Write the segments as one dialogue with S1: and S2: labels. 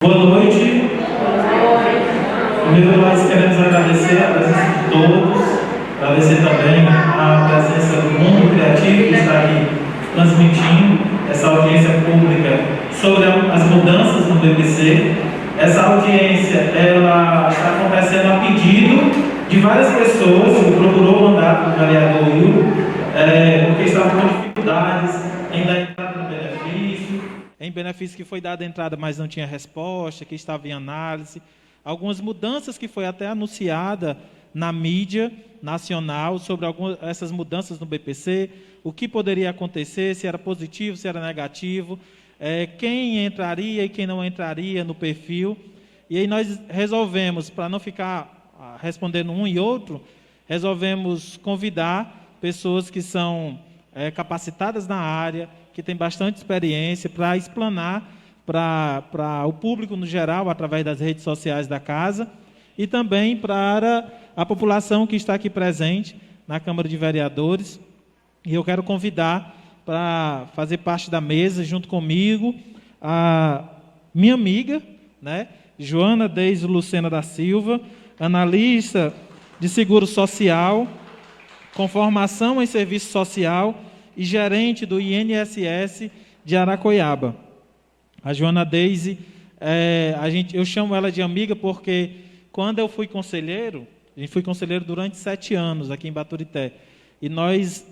S1: Boa noite. Primeiro, nós queremos agradecer a presença de todos, agradecer também a presença do mundo criativo que está aqui transmitindo essa audiência pública sobre as mudanças no BBC. Essa audiência ela está acontecendo a pedido de várias pessoas que procurou o mandato do vereador Will, porque estavam com dificuldades em dar entrada no benefício. Em benefício que foi dada entrada, mas não tinha resposta, que estava em análise. Algumas mudanças que foi até anunciada na mídia nacional sobre essas mudanças no BPC, o que poderia acontecer, se era positivo, se era negativo, quem entraria e quem não entraria no perfil. E aí nós resolvemos, para não ficar respondendo um e outro, resolvemos convidar pessoas que são capacitadas na área, que têm bastante experiência, para explanar para o público no geral, através das redes sociais da casa, e também para a população que está aqui presente na Câmara de Vereadores. E eu quero convidar para fazer parte da mesa, junto comigo, a minha amiga, Joana Deise Lucena da Silva, analista de seguro social, com formação em serviço social e gerente do INSS de Aracoiaba. A Joana Deise, eu chamo ela de amiga porque quando eu fui conselheiro, a gente foi conselheiro durante 7 anos aqui em Baturité, e nós,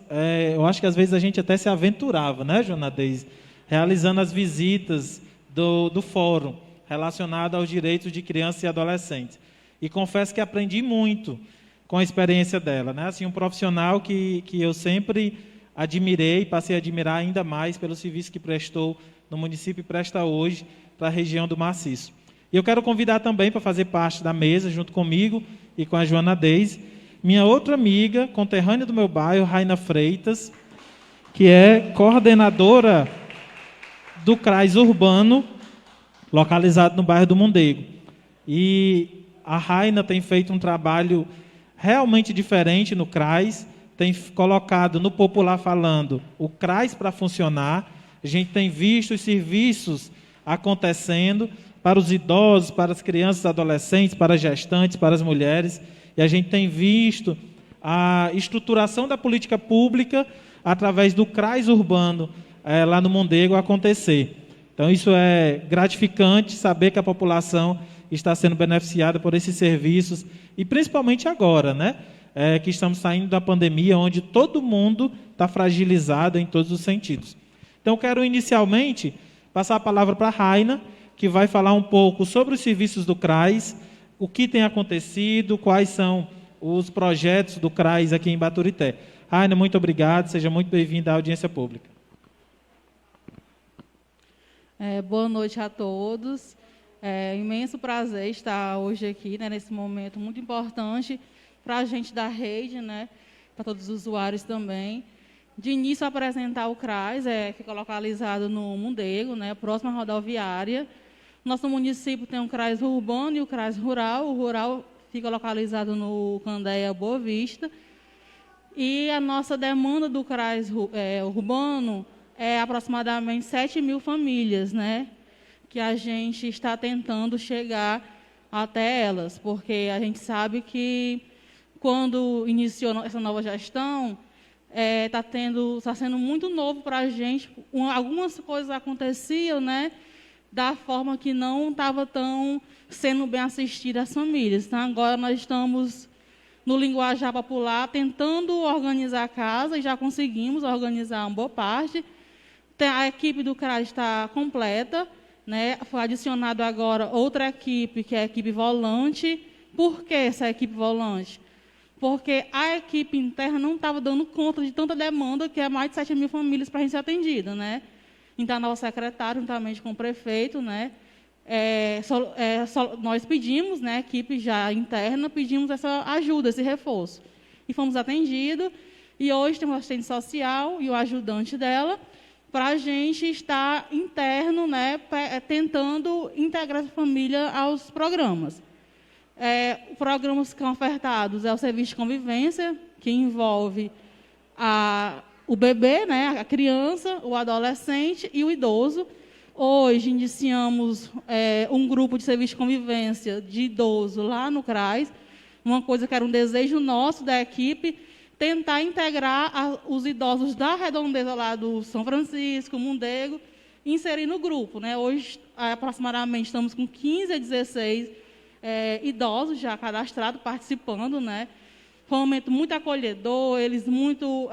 S1: eu acho que às vezes a gente até se aventurava, né, Joana Deise, realizando as visitas do fórum relacionado aos direitos de crianças e adolescentes. E confesso que aprendi muito com a experiência dela, né? Assim, um profissional que eu sempre admirei, passei a admirar ainda mais pelo serviço que prestou no município e presta hoje para a região do Maciço. E eu quero convidar também para fazer parte da mesa, junto comigo e com a Joana Deise, minha outra amiga, conterrânea do meu bairro, Raina Freitas, que é coordenadora do CRAS urbano, localizado no bairro do Mondego. E a Raina tem feito um trabalho realmente diferente no CRAS, tem colocado no popular falando o CRAS para funcionar. A gente tem visto os serviços acontecendo para os idosos, para as crianças e adolescentes, para as gestantes, para as mulheres. E a gente tem visto a estruturação da política pública através do CRAS urbano lá no Mondego acontecer. Então, isso é gratificante saber que a população está sendo beneficiada por esses serviços, e principalmente agora, que estamos saindo da pandemia, onde todo mundo está fragilizado em todos os sentidos. Então, quero inicialmente passar a palavra para a Raina, que vai falar um pouco sobre os serviços do CRAS, o que tem acontecido, quais são os projetos do CRAS aqui em Baturité. Raina, muito obrigado, seja muito bem-vinda à audiência pública.
S2: Boa noite a todos. É um imenso prazer estar hoje aqui, nesse momento muito importante para a gente da rede, para todos os usuários também. De início, apresentar o CRAS, fica localizado no Mondego, próximo à rodoviária. Nosso município tem um CRAS urbano e o CRAS rural. O rural fica localizado no Candeia Boa Vista. E a nossa demanda do CRAS urbano é aproximadamente 7.000 famílias, que a gente está tentando chegar até elas, porque a gente sabe que quando iniciou essa nova gestão, está sendo muito novo para a gente. Algumas coisas aconteciam, da forma que não estava tão sendo bem assistida as famílias. Então, agora nós estamos, no linguajar popular, tentando organizar a casa, e já conseguimos organizar uma boa parte. A equipe do CRAS está completa, Foi adicionado agora outra equipe, que é a equipe volante. Por que essa equipe volante? Porque a equipe interna não estava dando conta de tanta demanda, que é mais de 7.000 famílias para a gente ser atendida, Então, a nossa secretária, juntamente com o prefeito, nós pedimos, a equipe já interna, pedimos essa ajuda, esse reforço. E fomos atendidos, e hoje temos o assistente social e o ajudante dela, para a gente estar interno, tentando integrar a família aos programas. Programas que são ofertados é o serviço de convivência, que envolve o bebê, a criança, o adolescente e o idoso. Hoje iniciamos um grupo de serviço de convivência de idoso lá no CRAS, uma coisa que era um desejo nosso da equipe, tentar integrar os idosos da redondeza lá do São Francisco, Mondego, e inserir no grupo, né? Hoje, aproximadamente, estamos com 15 a 16 idosos já cadastrados, participando, né? Foi um momento muito acolhedor, eles muito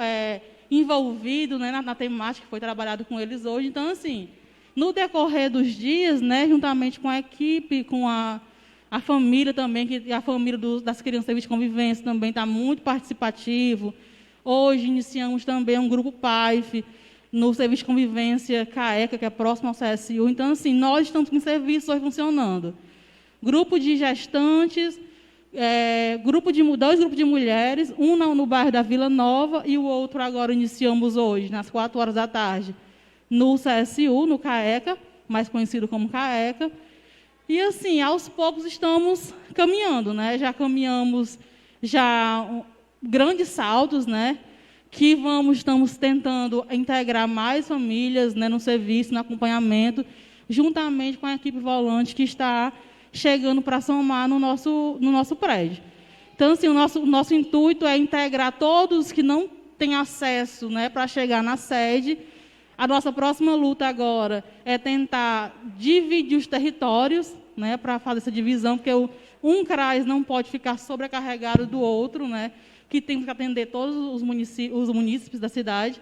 S2: envolvidos, né, na temática que foi trabalhado com eles hoje. Então, assim, no decorrer dos dias, né, juntamente com a equipe, com a família também, que a família das crianças do serviço de convivência também está muito participativo. Hoje iniciamos também um grupo PAIF no serviço de convivência CAECA, que é próximo ao CSU. Então, assim, nós estamos com serviços hoje funcionando. Grupo de gestantes, dois grupos de mulheres, um no bairro da Vila Nova e o outro agora iniciamos hoje, nas 4 horas da tarde, no CSU, no CAECA, mais conhecido como CAECA. E, assim, aos poucos estamos caminhando, né? Já caminhamos grandes saltos, né? Que estamos tentando integrar mais famílias, né, no serviço, no acompanhamento, juntamente com a equipe volante que está chegando para somar no nosso prédio. Então, assim, o nosso intuito é integrar todos que não têm acesso, né, para chegar na sede. A nossa próxima luta agora é tentar dividir os territórios, né, para fazer essa divisão, porque um CRAS não pode ficar sobrecarregado do outro, né, que tem que atender todos os munícipes da cidade.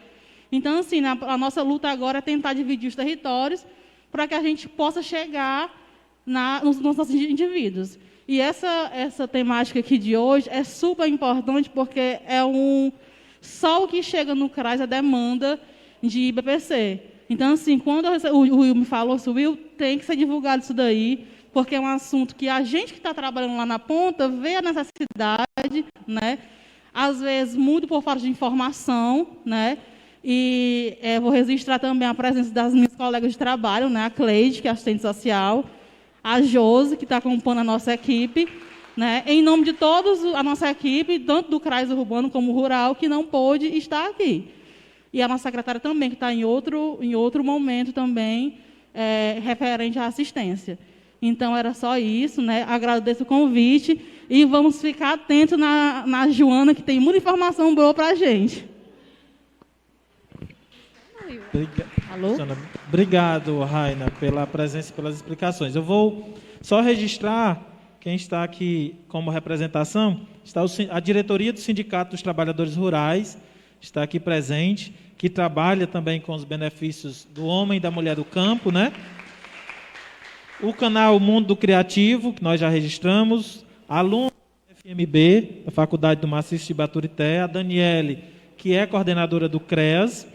S2: Então, assim, a nossa luta agora é tentar dividir os territórios para que a gente possa chegar nos nossos indivíduos. E essa temática aqui de hoje é super importante porque só o que chega no CRAS é a demanda de BPC. Então, assim, quando o Will me falou, tem que ser divulgado isso daí, porque é um assunto que a gente que está trabalhando lá na ponta vê a necessidade, né? Às vezes, muito por falta de informação, né? E vou registrar também a presença das minhas colegas de trabalho, né? A Cleide, que é assistente social, a Josi, que está acompanhando a nossa equipe, né? Em nome de todos a nossa equipe, tanto do CRAS urbano como rural, que não pôde estar aqui. E a nossa secretária também, que está em outro momento também, referente à assistência. Então, era só isso, né? Agradeço o convite e vamos ficar atentos na Joana, que tem muita informação boa para a gente.
S3: Alô? Obrigado, Raina, pela presença e pelas explicações. Eu vou só registrar quem está aqui como representação. Está a diretoria do Sindicato dos Trabalhadores Rurais, está aqui presente, que trabalha também com os benefícios do homem e da mulher do campo, né? O canal Mundo do Criativo, que nós já registramos, a aluna da FMB, da Faculdade do Maciço de Baturité, a Daniele, que é coordenadora do CREAS,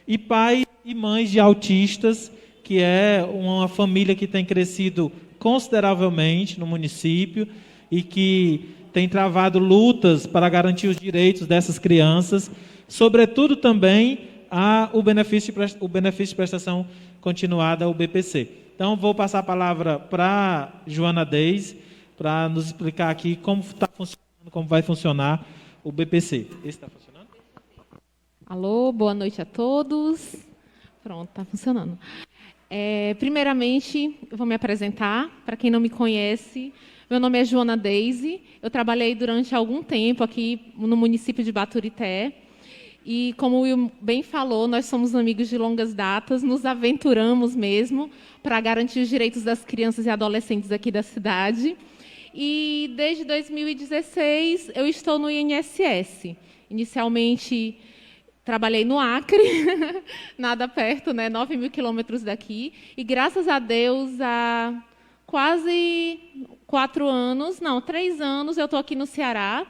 S3: e pais e mães de autistas, que é uma família que tem crescido consideravelmente no município e que tem travado lutas para garantir os direitos dessas crianças, sobretudo também o benefício de prestação continuada, o BPC. Então, vou passar a palavra para Joana Deis, para nos explicar aqui como está funcionando, como vai funcionar o BPC. Esse está funcionando?
S4: Alô, boa noite a todos. Pronto, está funcionando. Primeiramente, eu vou me apresentar. Para quem não me conhece, meu nome é Joana Deise. Eu trabalhei durante algum tempo aqui no município de Baturité. E, como o Will bem falou, nós somos amigos de longas datas, nos aventuramos mesmo para garantir os direitos das crianças e adolescentes aqui da cidade. E, desde 2016, eu estou no INSS. Inicialmente, trabalhei no Acre, nada perto, né? 9.000 quilômetros daqui. E, graças a Deus, há quase 3 anos, eu estou aqui no Ceará.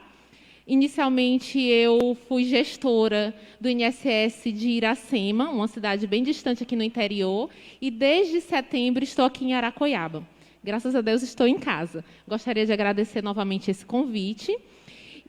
S4: Inicialmente, eu fui gestora do INSS de Iracema, uma cidade bem distante aqui no interior, e desde setembro estou aqui em Aracoiaba. Graças a Deus, estou em casa. Gostaria de agradecer novamente esse convite.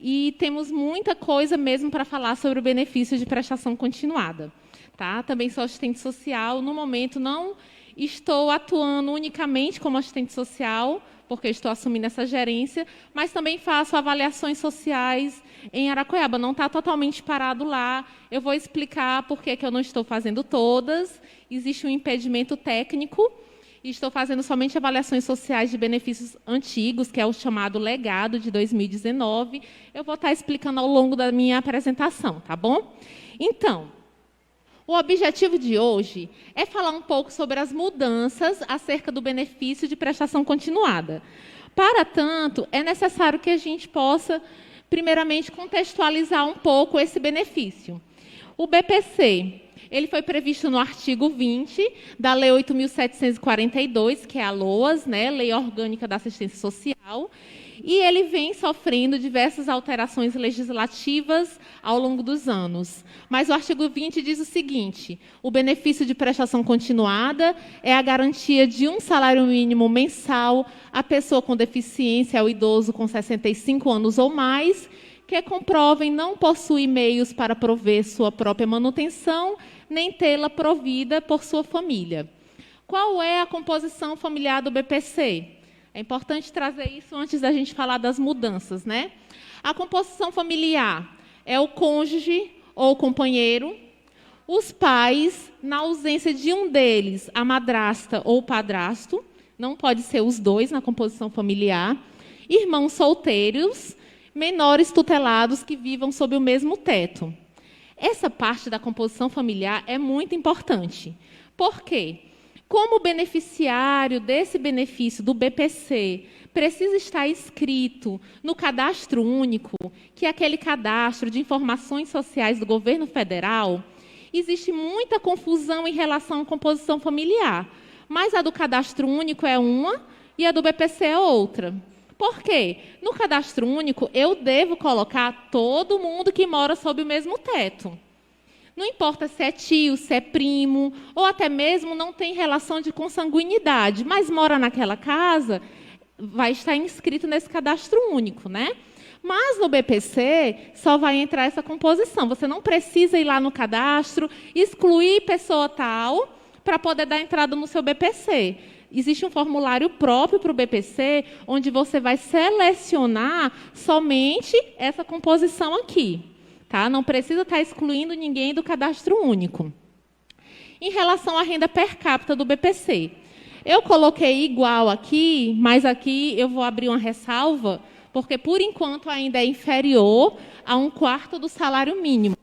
S4: E temos muita coisa mesmo para falar sobre o benefício de prestação continuada. Tá? Também sou assistente social. No momento, não estou atuando unicamente como assistente social, porque estou assumindo essa gerência, mas também faço avaliações sociais em Aracoiaba. Não está totalmente parado lá. Eu vou explicar por que eu não estou fazendo todas. Existe um impedimento técnico e estou fazendo somente avaliações sociais de benefícios antigos, que é o chamado legado de 2019. Eu vou estar explicando ao longo da minha apresentação, tá bom? Então, o objetivo de hoje é falar um pouco sobre as mudanças acerca do benefício de prestação continuada. Para tanto, é necessário que a gente possa, primeiramente, contextualizar um pouco esse benefício. O BPC, ele foi previsto no artigo 20 da Lei 8.742, que é a LOAS, né, Lei Orgânica da Assistência Social, e ele vem sofrendo diversas alterações legislativas ao longo dos anos. Mas o artigo 20 diz o seguinte: o benefício de prestação continuada é a garantia de um salário mínimo mensal à pessoa com deficiência, ao idoso com 65 anos ou mais, que comprovem não possuir meios para prover sua própria manutenção, nem tê-la provida por sua família. Qual é a composição familiar do BPC? É importante trazer isso antes da gente falar das mudanças, né? A composição familiar é o cônjuge ou companheiro, os pais, na ausência de um deles, a madrasta ou o padrasto, não pode ser os dois na composição familiar, irmãos solteiros, menores tutelados que vivam sob o mesmo teto. Essa parte da composição familiar é muito importante. Por quê? Como o beneficiário desse benefício do BPC precisa estar inscrito no cadastro único, que é aquele cadastro de informações sociais do governo federal, existe muita confusão em relação à composição familiar. Mas a do cadastro único é uma e a do BPC é outra. Por quê? No cadastro único, eu devo colocar todo mundo que mora sob o mesmo teto. Não importa se é tio, se é primo, ou até mesmo não tem relação de consanguinidade, mas mora naquela casa, vai estar inscrito nesse cadastro único, né? Mas no BPC só vai entrar essa composição. Você não precisa ir lá no cadastro, excluir pessoa tal, para poder dar entrada no seu BPC. Existe um formulário próprio para o BPC, onde você vai selecionar somente essa composição aqui. Tá? Não precisa estar excluindo ninguém do cadastro único. Em relação à renda per capita do BPC, eu coloquei igual aqui, mas aqui eu vou abrir uma ressalva, porque, por enquanto, ainda é inferior a 1/4 do salário mínimo.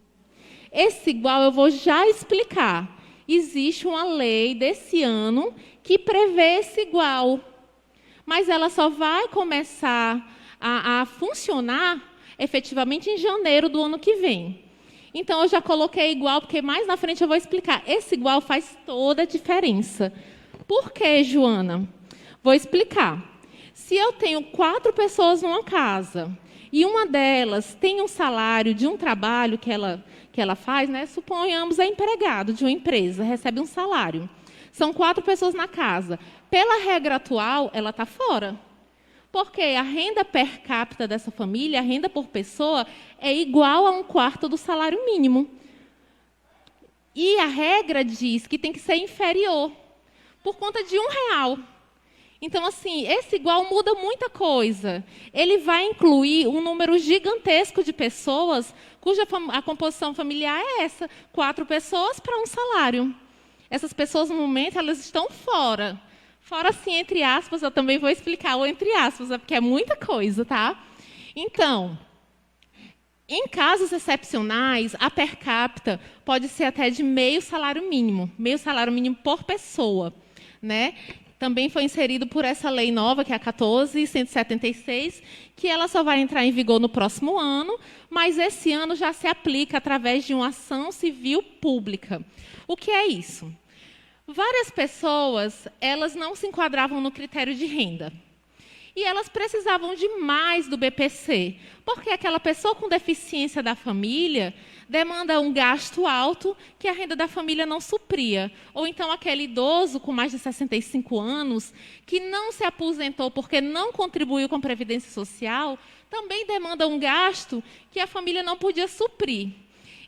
S4: Esse igual eu vou já explicar. Existe uma lei desse ano que prevê esse igual, mas ela só vai começar a funcionar efetivamente em janeiro do ano que vem. Então, eu já coloquei igual, porque mais na frente eu vou explicar. Esse igual faz toda a diferença. Por quê, Joana? Vou explicar. Se eu tenho 4 pessoas numa casa e uma delas tem um salário de um trabalho que ela faz, né? Suponhamos é empregado de uma empresa, recebe um salário. São 4 pessoas na casa. Pela regra atual, ela está fora. Porque a renda per capita dessa família, a renda por pessoa, é igual a 1/4 do salário mínimo. E a regra diz que tem que ser inferior, por conta de R$1. Então, assim, esse igual muda muita coisa. Ele vai incluir um número gigantesco de pessoas cuja a composição familiar é essa, 4 pessoas para um salário. Essas pessoas, no momento, elas estão fora. Fora, assim, entre aspas, eu também vou explicar o entre aspas, porque é muita coisa, tá? Então, em casos excepcionais, a per capita pode ser até de meio salário mínimo por pessoa, né? Também foi inserido por essa lei nova, que é a 14.176, que ela só vai entrar em vigor no próximo ano, mas esse ano já se aplica através de uma ação civil pública. O que é isso? Várias pessoas, elas não se enquadravam no critério de renda. E elas precisavam de mais do BPC, porque aquela pessoa com deficiência da família demanda um gasto alto que a renda da família não supria. Ou então aquele idoso com mais de 65 anos, que não se aposentou porque não contribuiu com a Previdência Social, também demanda um gasto que a família não podia suprir.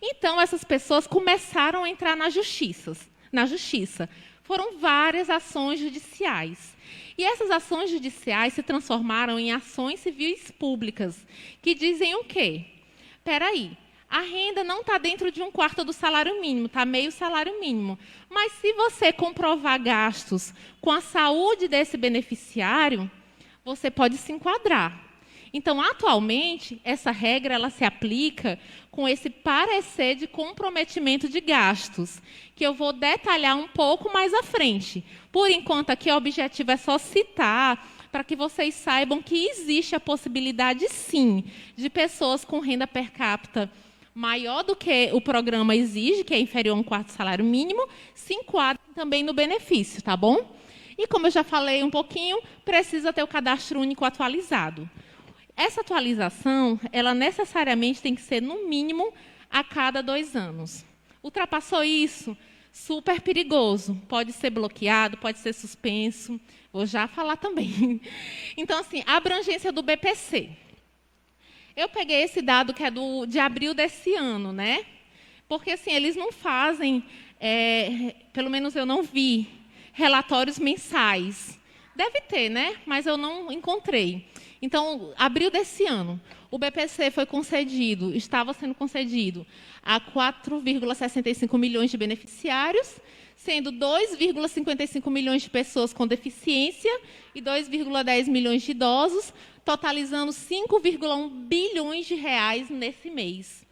S4: Então, essas pessoas começaram a entrar na justiça. Foram várias ações judiciais. E essas ações judiciais se transformaram em ações civis públicas, que dizem o quê? Espera aí, a renda não está dentro de 1/4 do salário mínimo, está meio salário mínimo. Mas se você comprovar gastos com a saúde desse beneficiário, você pode se enquadrar. Então, atualmente, essa regra ela se aplica com esse parecer de comprometimento de gastos, que eu vou detalhar um pouco mais à frente. Por enquanto, aqui o objetivo é só citar, para que vocês saibam que existe a possibilidade, sim, de pessoas com renda per capita maior do que o programa exige, que é inferior a 1/4 do salário mínimo, se enquadram também no benefício, tá bom? E como eu já falei um pouquinho, precisa ter o cadastro único atualizado. Essa atualização, ela necessariamente tem que ser, no mínimo, a cada 2 anos. Ultrapassou isso, super perigoso. Pode ser bloqueado, pode ser suspenso. Vou já falar também. Então, assim, a abrangência do BPC. Eu peguei esse dado que é de abril desse ano, né? Porque, assim, eles não fazem, pelo menos eu não vi, relatórios mensais. Deve ter, né? Mas eu não encontrei. Então, abril desse ano, o BPC foi concedido, estava sendo concedido a 4,65 milhões de beneficiários, sendo 2,55 milhões de pessoas com deficiência e 2,10 milhões de idosos, totalizando 5,1 bilhões de reais nesse mês.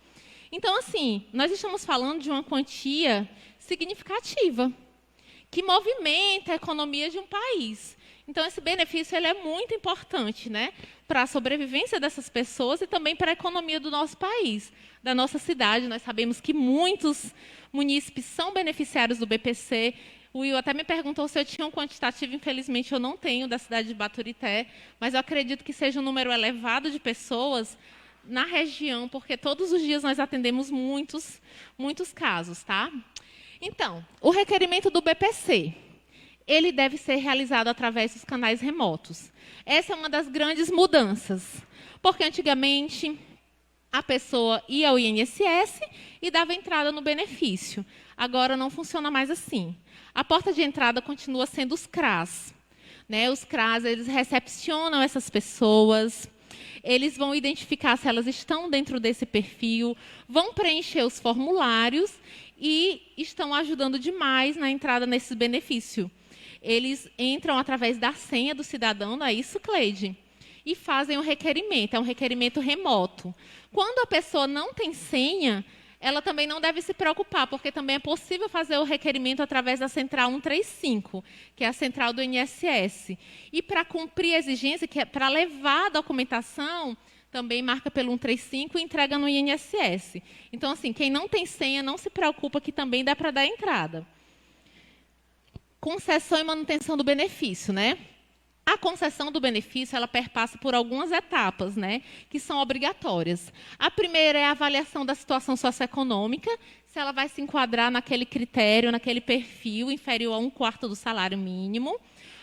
S4: Então, assim, nós estamos falando de uma quantia significativa, que movimenta a economia de um país. Então, esse benefício ele é muito importante, né, para a sobrevivência dessas pessoas e também para a economia do nosso país, da nossa cidade. Nós sabemos que muitos munícipes são beneficiários do BPC. O Will até me perguntou se eu tinha um quantitativo, infelizmente eu não tenho, da cidade de Baturité, mas eu acredito que seja um número elevado de pessoas na região, porque todos os dias nós atendemos muitos casos, tá? Então, o requerimento do BPC, ele deve ser realizado através dos canais remotos. Essa é uma das grandes mudanças, porque antigamente a pessoa ia ao INSS e dava entrada no benefício. Agora não funciona mais assim. A porta de entrada continua sendo os CRAS. Né? Os CRAS, eles recepcionam essas pessoas, eles vão identificar se elas estão dentro desse perfil, vão preencher os formulários e estão ajudando demais na entrada nesse benefício. Eles entram através da senha do cidadão, não é isso, Cleide? E fazem o requerimento, é um requerimento remoto. Quando a pessoa não tem senha, ela também não deve se preocupar, porque também é possível fazer o requerimento através da Central 135, que é a central do INSS. E para cumprir a exigência, que é para levar a documentação, também marca pelo 135 e entrega no INSS. Então, assim, quem não tem senha, não se preocupa, que também dá para dar entrada. Concessão e manutenção do benefício, né? A concessão do benefício, ela perpassa por algumas etapas, né, que são obrigatórias. A primeira é a avaliação da situação socioeconômica, se ela vai se enquadrar naquele critério, naquele perfil inferior a 1/4 do salário mínimo,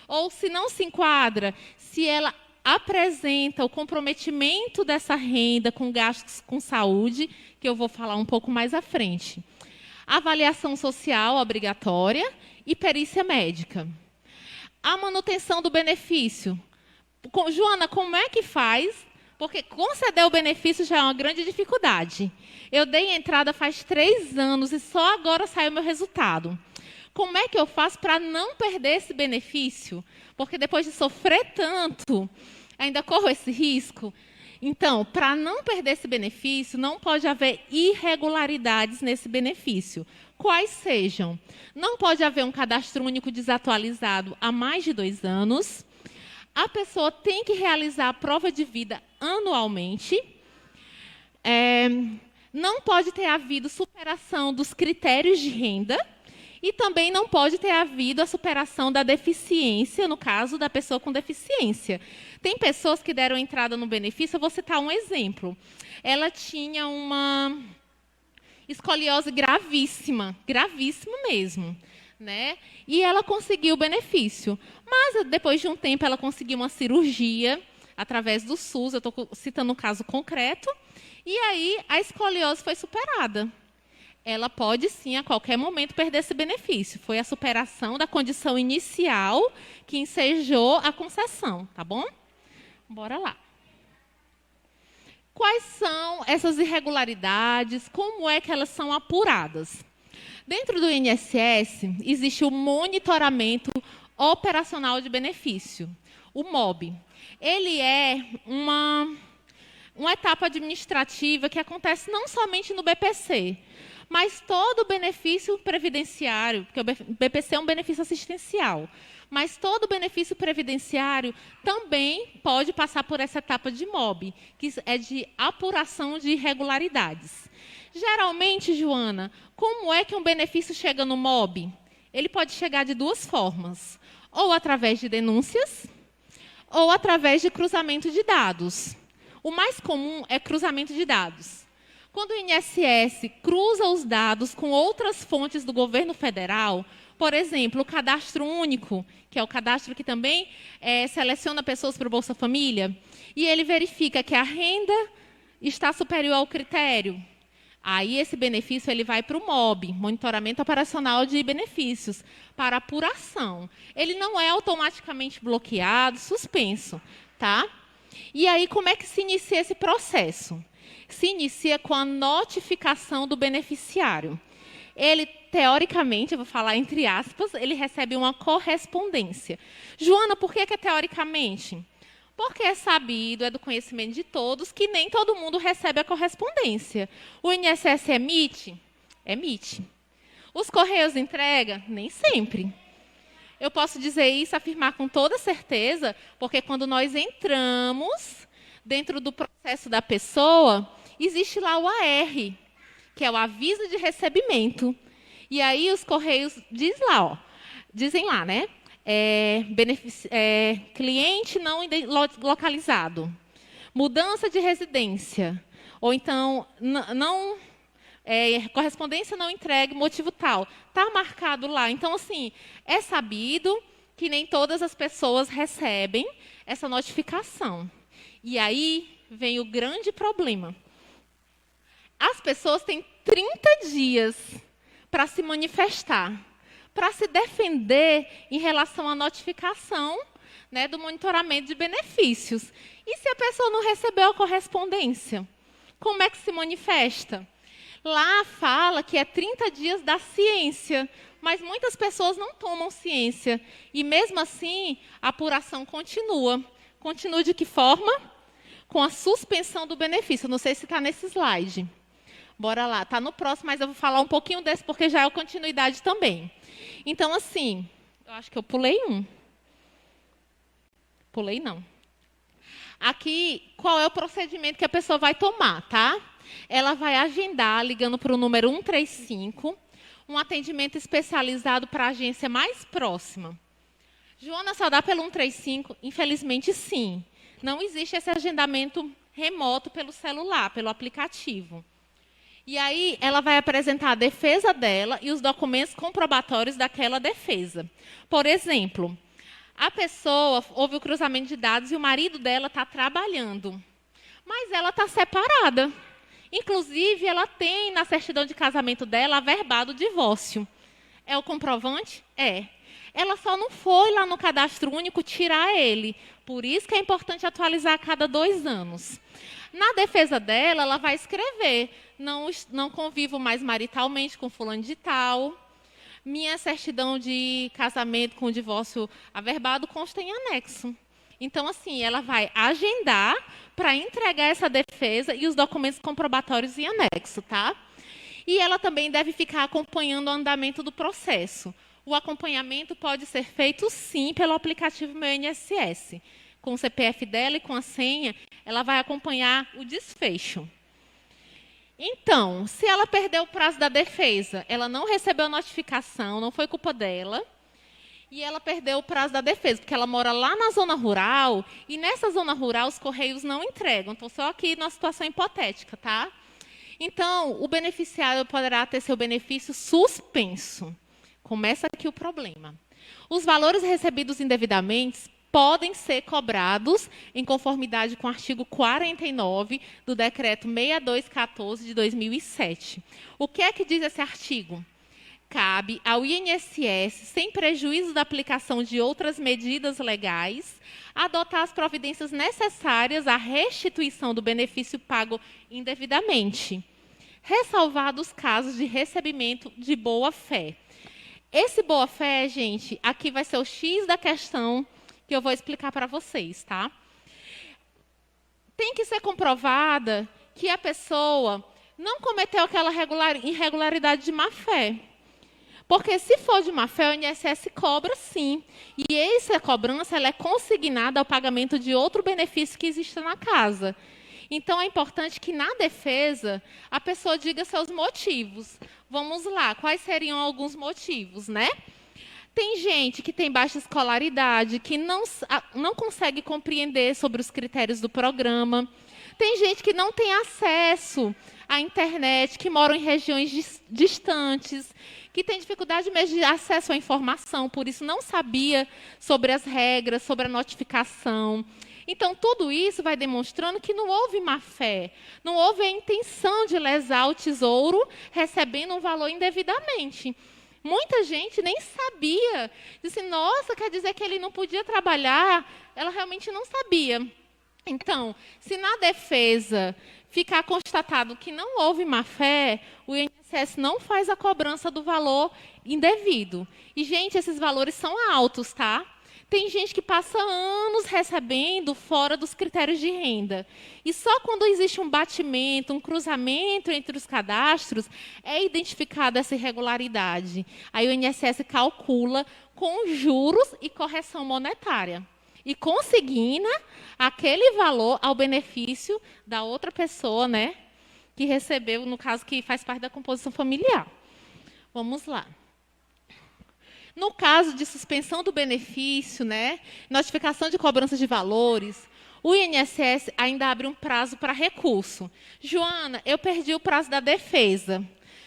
S4: ou se não se enquadra, se ela apresenta o comprometimento dessa renda com gastos com saúde, que eu vou falar um pouco mais à frente. Avaliação social obrigatória e perícia médica. A manutenção do benefício. Joana, como é que faz? Porque conceder o benefício já é uma grande dificuldade. Eu dei entrada faz 3 anos e só agora saiu o meu resultado. Como é que eu faço para não perder esse benefício? Porque depois de sofrer tanto, ainda corro esse risco. Então, para não perder esse benefício, não pode haver irregularidades nesse benefício. Quais sejam? Não pode haver um cadastro único desatualizado há mais de 2 anos. A pessoa tem que realizar a prova de vida anualmente. Não pode ter havido superação dos critérios de renda. E também não pode ter havido a superação da deficiência, no caso da pessoa com deficiência. Tem pessoas que deram entrada no benefício, eu vou citar um exemplo. Ela tinha uma escoliose gravíssima, gravíssima mesmo, né? E ela conseguiu o benefício. Mas, depois de um tempo, ela conseguiu uma cirurgia através do SUS, eu estou citando um caso concreto, e aí a escoliose foi superada. ela pode sim, a qualquer momento, perder esse benefício. Foi a superação da condição inicial que ensejou a concessão, tá bom? Bora lá. Quais são essas irregularidades? Como é que elas são apuradas? Dentro do INSS, existe o monitoramento operacional de benefício, o MOB. Ele é uma etapa administrativa que acontece não somente no BPC, mas todo o benefício previdenciário, porque o BPC é um benefício assistencial, mas todo o benefício previdenciário também pode passar por essa etapa de MOB, que é de apuração de irregularidades. Geralmente, Joana, como é que um benefício chega no MOB? Ele pode chegar de duas formas, ou através de denúncias, ou através de cruzamento de dados. O mais comum é cruzamento de dados. Quando o INSS cruza os dados com outras fontes do governo federal, por exemplo, o cadastro único, que é o cadastro que também seleciona pessoas para o Bolsa Família, e ele verifica que a renda está superior ao critério, aí esse benefício ele vai para o MOB, Monitoramento Operacional de Benefícios, para apuração. Ele não é automaticamente bloqueado, suspenso, tá? E aí, como é que se inicia esse processo? Se inicia com a notificação do beneficiário. Ele, teoricamente, eu vou falar entre aspas, ele recebe uma correspondência. Joana, por que é teoricamente? Porque é sabido, é do conhecimento de todos, que nem todo mundo recebe a correspondência. O INSS emite? Emite. Os Correios entregam? Nem sempre. Eu posso dizer isso, afirmar com toda certeza, porque quando nós entramos dentro do processo da pessoa, existe lá o AR, que é o aviso de recebimento. E aí os Correios dizem lá, né? Cliente não localizado, mudança de residência, ou então correspondência não entregue, motivo tal. Está marcado lá. Então, assim, é sabido que nem todas as pessoas recebem essa notificação. E aí vem o grande problema. As pessoas têm 30 dias para se manifestar, para se defender em relação à notificação, né, do monitoramento de benefícios. E se a pessoa não recebeu a correspondência? Como é que se manifesta? Lá fala que é 30 dias da ciência, mas muitas pessoas não tomam ciência. E mesmo assim, a apuração continua. Continua de que forma? Com a suspensão do benefício. Não sei se está nesse slide. Bora lá, está no próximo, mas eu vou falar um pouquinho desse, porque já é a continuidade também. Então, assim, eu acho que eu pulei um. Pulei não. Aqui, qual é o procedimento que a pessoa vai tomar, tá? Ela vai agendar, ligando para o número 135, um atendimento especializado para a agência mais próxima. Joana, só dá pelo 135? Infelizmente, sim. Não existe esse agendamento remoto pelo celular, pelo aplicativo. E aí, ela vai apresentar a defesa dela e os documentos comprobatórios daquela defesa. Por exemplo, a pessoa, houve o cruzamento de dados e o marido dela está trabalhando, mas ela está separada. Inclusive, ela tem na certidão de casamento dela averbado o divórcio. É o comprovante? É. Ela só não foi lá no cadastro único tirar ele. Por isso que é importante atualizar a cada 2 anos. Na defesa dela, ela vai escrever: não convivo mais maritalmente com fulano de tal. Minha certidão de casamento com divórcio averbado consta em anexo. Então, assim, ela vai agendar para entregar essa defesa e os documentos comprobatórios em anexo, tá? E ela também deve ficar acompanhando o andamento do processo. O acompanhamento pode ser feito, sim, pelo aplicativo Meu INSS. Com o CPF dela e com a senha, ela vai acompanhar o desfecho. Então, se ela perdeu o prazo da defesa, ela não recebeu notificação, não foi culpa dela, e ela perdeu o prazo da defesa, porque ela mora lá na zona rural, e nessa zona rural os Correios não entregam. Estou só aqui numa situação hipotética, tá? Então, o beneficiário poderá ter seu benefício suspenso. Começa aqui o problema. Os valores recebidos indevidamente podem ser cobrados em conformidade com o artigo 49 do Decreto 6214 de 2007. O que é que diz esse artigo? Cabe ao INSS, sem prejuízo da aplicação de outras medidas legais, adotar as providências necessárias à restituição do benefício pago indevidamente, ressalvados os casos de recebimento de boa-fé. Esse boa-fé, gente, aqui vai ser o X da questão que eu vou explicar para vocês, tá? Tem que ser comprovada que a pessoa não cometeu aquela irregularidade de má-fé. Porque, se for de má-fé, o INSS cobra, sim. E essa cobrança ela é consignada ao pagamento de outro benefício que existe na casa. Então, é importante que, na defesa, a pessoa diga seus motivos. Vamos lá, quais seriam alguns motivos, né? Tem gente que tem baixa escolaridade, que não consegue compreender sobre os critérios do programa. Tem gente que não tem acesso à internet, que mora em regiões distantes, que tem dificuldade mesmo de acesso à informação, por isso não sabia sobre as regras, sobre a notificação. Então, tudo isso vai demonstrando que não houve má-fé, não houve a intenção de lesar o tesouro recebendo um valor indevidamente. Muita gente nem sabia. Disse, nossa, quer dizer que ele não podia trabalhar? Ela realmente não sabia. Então, se na defesa ficar constatado que não houve má-fé, o INSS não faz a cobrança do valor indevido. E, gente, esses valores são altos, tá? Tem gente que passa anos recebendo fora dos critérios de renda. E só quando existe um batimento, um cruzamento entre os cadastros, é identificada essa irregularidade. Aí o INSS calcula com juros e correção monetária. E consigna aquele valor ao benefício da outra pessoa, né, que recebeu, no caso, que faz parte da composição familiar. Vamos lá. No caso de suspensão do benefício, né, notificação de cobrança de valores, o INSS ainda abre um prazo para recurso. Joana, eu perdi o prazo da defesa.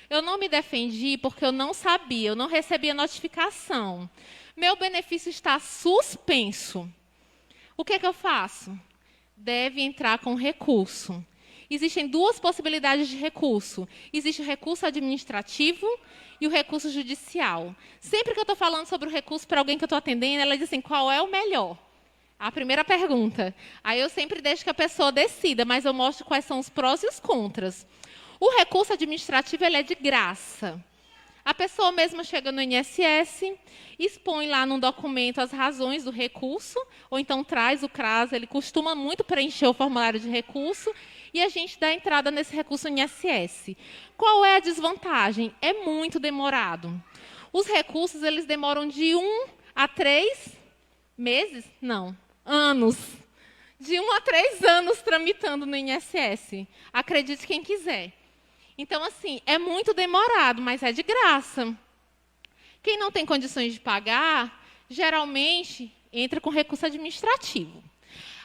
S4: Eu não me defendi porque eu não sabia, eu não recebi a notificação. Meu benefício está suspenso. O que é que eu faço? Deve entrar com recurso. Existem duas possibilidades de recurso. Existe o recurso administrativo e o recurso judicial. Sempre que eu estou falando sobre o recurso para alguém que eu estou atendendo, ela diz assim, qual é o melhor? A primeira pergunta. Aí eu sempre deixo que a pessoa decida, mas eu mostro quais são os prós e os contras. O recurso administrativo ele é de graça. A pessoa mesma chega no INSS, expõe lá num documento as razões do recurso, ou então traz o CRAS, ele costuma muito preencher o formulário de recurso, e a gente dá entrada nesse recurso no INSS. Qual é a desvantagem? É muito demorado. Os recursos eles demoram de 1 a 3 meses? Não, anos. De 1 a 3 anos tramitando no INSS. Acredite quem quiser. Então, assim, é muito demorado, mas é de graça. Quem não tem condições de pagar, geralmente entra com recurso administrativo.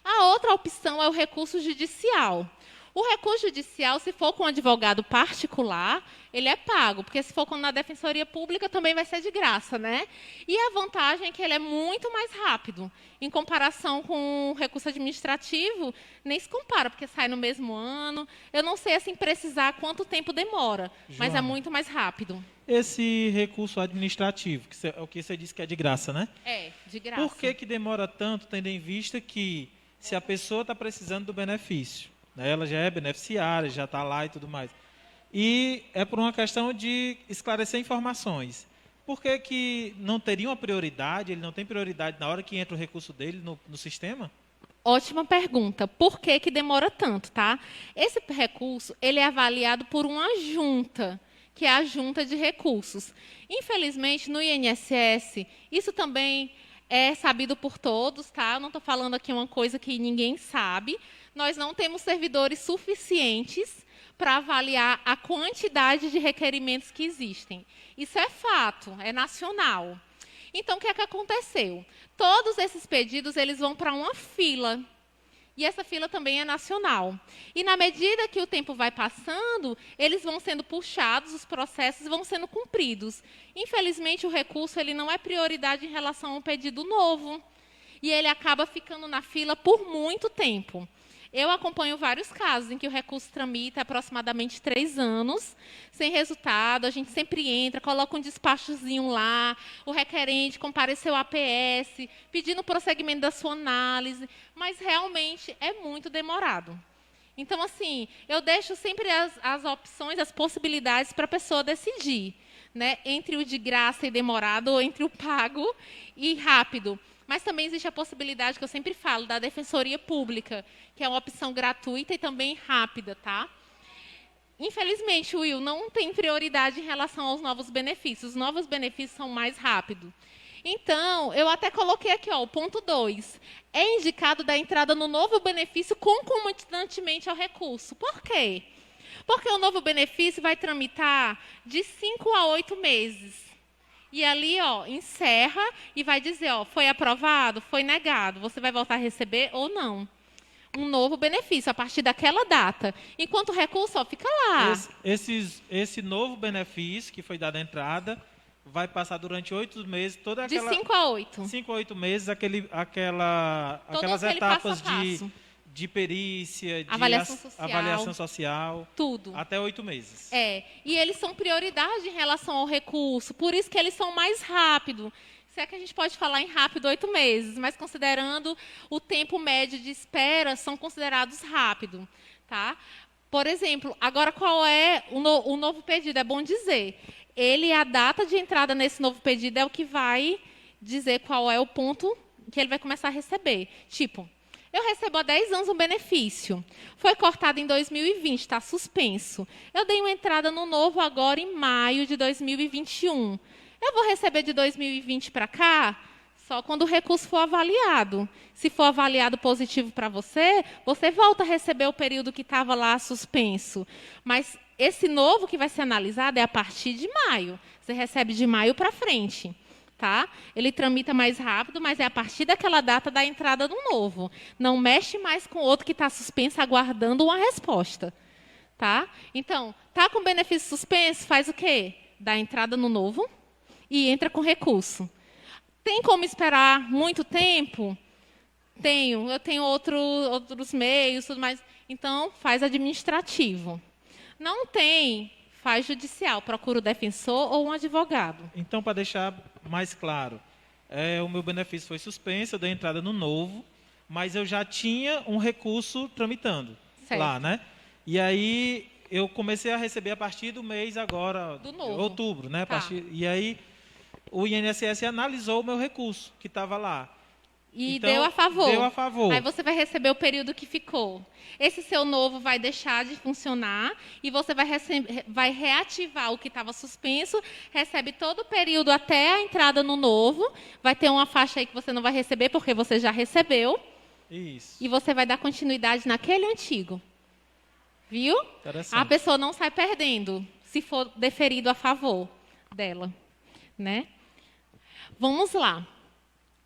S4: A outra opção é o recurso judicial. O recurso judicial, se for com um advogado particular, ele é pago, porque se for na defensoria pública também vai ser de graça, né? E a vantagem é que ele é muito mais rápido. Em comparação com o recurso administrativo, nem se compara, porque sai no mesmo ano. Eu não sei assim precisar quanto tempo demora, mas é muito mais rápido.
S3: Esse recurso administrativo, que é o que você disse que é de graça, né?
S4: É, de graça.
S3: Por que demora tanto, tendo em vista que se a pessoa está precisando do benefício, né, ela já é beneficiária, já está lá e tudo mais, e é por uma questão de esclarecer informações. Por que não teria uma prioridade, ele não tem prioridade na hora que entra o recurso dele no sistema?
S4: Ótima pergunta. Por que demora tanto, tá? Esse recurso ele é avaliado por uma junta, que é a junta de recursos. Infelizmente, no INSS, isso também é sabido por todos, tá? Eu não estou falando aqui uma coisa que ninguém sabe. Nós não temos servidores suficientes para avaliar a quantidade de requerimentos que existem. Isso é fato, é nacional. Então, o que é que aconteceu? Todos esses pedidos eles vão para uma fila. E essa fila também é nacional. E, na medida que o tempo vai passando, eles vão sendo puxados, os processos vão sendo cumpridos. Infelizmente, o recurso ele não é prioridade em relação a um pedido novo. e ele acaba ficando na fila por muito tempo. Eu acompanho vários casos em que o recurso tramita aproximadamente 3 anos, sem resultado. A gente sempre entra, coloca um despachozinho lá, o requerente compareceu à APS, pedindo o prosseguimento da sua análise, mas realmente é muito demorado. Então, assim, eu deixo sempre as opções, as possibilidades para a pessoa decidir, né, entre o de graça e demorado ou entre o pago e rápido. Mas também existe a possibilidade, que eu sempre falo, da Defensoria Pública, que é uma opção gratuita e também rápida, tá? Infelizmente, Will, não tem prioridade em relação aos novos benefícios. Os novos benefícios são mais rápidos. Então, eu até coloquei aqui, ó, o ponto 2. É indicado da entrada no novo benefício concomitantemente ao recurso. Por quê? Porque o novo benefício vai tramitar de 5 a 8 meses. E ali, ó, encerra e vai dizer, ó, foi aprovado, foi negado, você vai voltar a receber ou não. Um novo benefício a partir daquela data. Enquanto o recurso, ó, fica lá.
S3: Esse novo benefício que foi dado à entrada vai passar durante 8 meses, toda aquela...
S4: De 5 a 8.
S3: 5 a 8 meses, aquelas
S4: aquele
S3: etapas
S4: passo a passo.
S3: de perícia, de
S4: Avaliação
S3: social,
S4: tudo.
S3: até 8 meses.
S4: E eles são prioridade em relação ao recurso, por isso que eles são mais rápidos. Se é que a gente pode falar em rápido 8 meses, mas considerando o tempo médio de espera, são considerados rápidos, tá? Por exemplo, agora qual é o novo pedido? É bom dizer. A data de entrada nesse novo pedido é o que vai dizer qual é o ponto que ele vai começar a receber. Tipo, eu recebo há 10 anos um benefício. Foi cortado em 2020, está suspenso. Eu dei uma entrada no novo agora em maio de 2021. Eu vou receber de 2020 para cá só quando o recurso for avaliado. Se for avaliado positivo para você, você volta a receber o período que estava lá suspenso. Mas esse novo que vai ser analisado é a partir de maio. Você recebe de maio para frente. Tá? Ele tramita mais rápido, mas é a partir daquela data da entrada do novo. Não mexe mais com o outro que está suspenso, aguardando uma resposta. Tá? Então, tá com benefício suspenso, faz o quê? Dá entrada no novo e entra com recurso. Tem como esperar muito tempo? Tenho. Eu tenho outros meios, tudo mais. Então, faz administrativo. Não tem, faz judicial. Procura o defensor ou um advogado.
S3: Então, para deixar mais claro, o meu benefício foi suspenso, eu dei entrada no novo, mas eu já tinha um recurso tramitando lá, né? E aí eu comecei a receber a partir do mês agora,
S4: do novo.
S3: Outubro, né?
S4: Tá.
S3: E aí o INSS analisou o meu recurso que estava lá.
S4: E
S3: então,
S4: deu a favor.
S3: Deu a favor.
S4: Aí você vai receber o período que ficou. Esse seu novo vai deixar de funcionar e você vai reativar o que estava suspenso, recebe todo o período até a entrada no novo, vai ter uma faixa aí que você não vai receber porque você já recebeu.
S3: Isso.
S4: E você vai dar continuidade naquele antigo. Viu? A pessoa não sai perdendo se for deferido a favor dela, né? Vamos lá.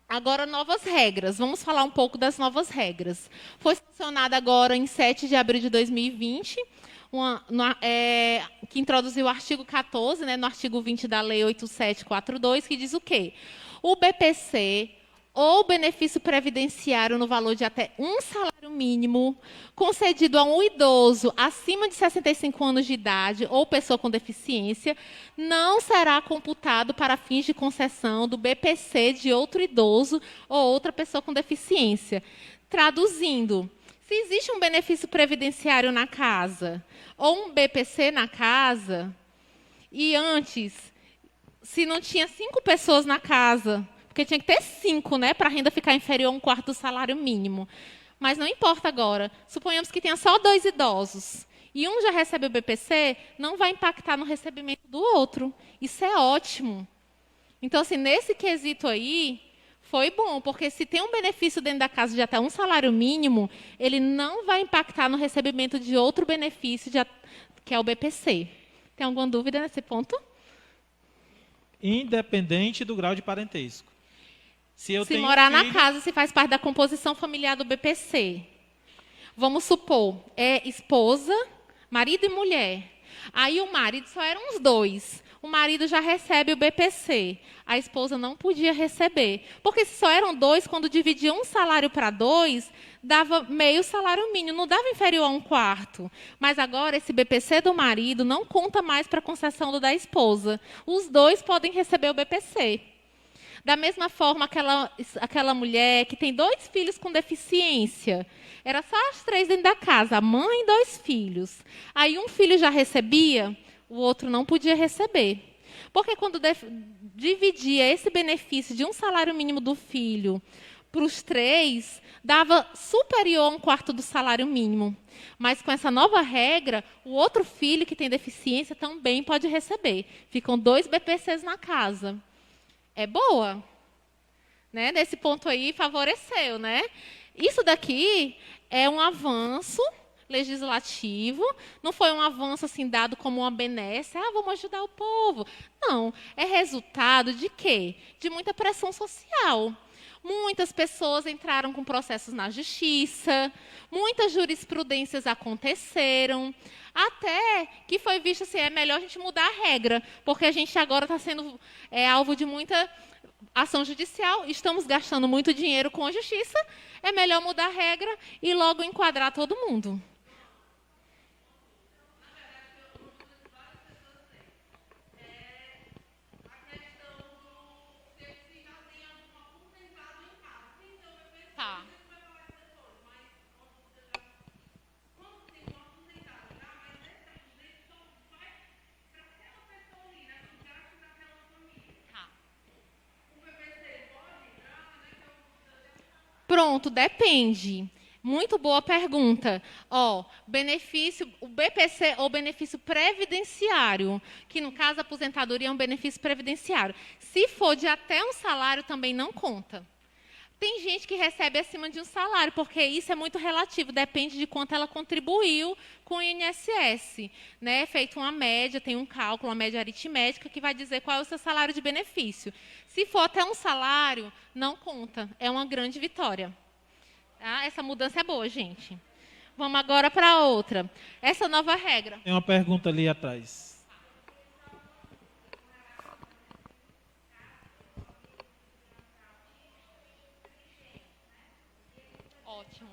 S4: Agora, novas regras. Vamos falar um pouco das novas regras. Foi sancionada agora em 7 de abril de 2020, que introduziu o artigo 14, né, no artigo 20 da Lei 8742, que diz o quê? O BPC ou benefício previdenciário no valor de até um salário mínimo concedido a um idoso acima de 65 anos de idade ou pessoa com deficiência não será computado para fins de concessão do BPC de outro idoso ou outra pessoa com deficiência. Traduzindo, se existe um benefício previdenciário na casa ou um BPC na casa, e antes, se não tinha 5 pessoas na casa, porque tinha que ter 5, né, para a renda ficar inferior a 1/4 do salário mínimo. Mas não importa agora. Suponhamos que tenha só 2 idosos e um já recebe o BPC, não vai impactar no recebimento do outro. Isso é ótimo. Então, assim, nesse quesito aí, foi bom, porque se tem um benefício dentro da casa de até um salário mínimo, ele não vai impactar no recebimento de outro benefício, que é o BPC. Tem alguma dúvida nesse ponto?
S3: Independente do grau de parentesco. Se
S4: morar na casa, se faz parte da composição familiar do BPC. Vamos supor, é esposa, marido e mulher. Aí o marido, só eram os dois. O marido já recebe o BPC. A esposa não podia receber. Porque se só eram dois, quando dividiam um salário para dois, dava meio salário mínimo, não dava inferior a um quarto. Mas agora esse BPC do marido não conta mais para a concessão do da esposa. Os dois podem receber o BPC. Da mesma forma, aquela mulher que tem 2 filhos com deficiência. Era só as 3 dentro da casa, a mãe e 2 filhos. Aí um filho já recebia, o outro não podia receber. Porque quando dividia esse benefício de um salário mínimo do filho para os 3, dava superior a um quarto do salário mínimo. Mas com essa nova regra, o outro filho que tem deficiência também pode receber. Ficam 2 BPCs na casa. É boa, né? Nesse ponto aí favoreceu, né? Isso daqui é um avanço legislativo, não foi um avanço assim dado como uma benesse, vamos ajudar o povo. Não, é resultado de quê? De muita pressão social. Muitas pessoas entraram com processos na justiça, muitas jurisprudências aconteceram, até que foi visto assim, é melhor a gente mudar a regra, porque a gente agora está sendo alvo de muita ação judicial, estamos gastando muito dinheiro com a justiça, é melhor mudar a regra e logo enquadrar todo mundo. Tá. Pronto, depende. Muito boa pergunta. Benefício, o BPC ou benefício previdenciário, que no caso a aposentadoria é um benefício previdenciário. Se for de até um salário, também não conta. Tem gente que recebe acima de um salário, porque isso é muito relativo, depende de quanto ela contribuiu com o INSS. Né? Feito uma média, tem um cálculo, uma média aritmética, que vai dizer qual é o seu salário de benefício. Se for até um salário, não conta. É uma grande vitória. Tá? Essa mudança é boa, gente. Vamos agora para outra. Essa nova regra.
S3: Tem uma pergunta ali atrás.
S4: Ótimo.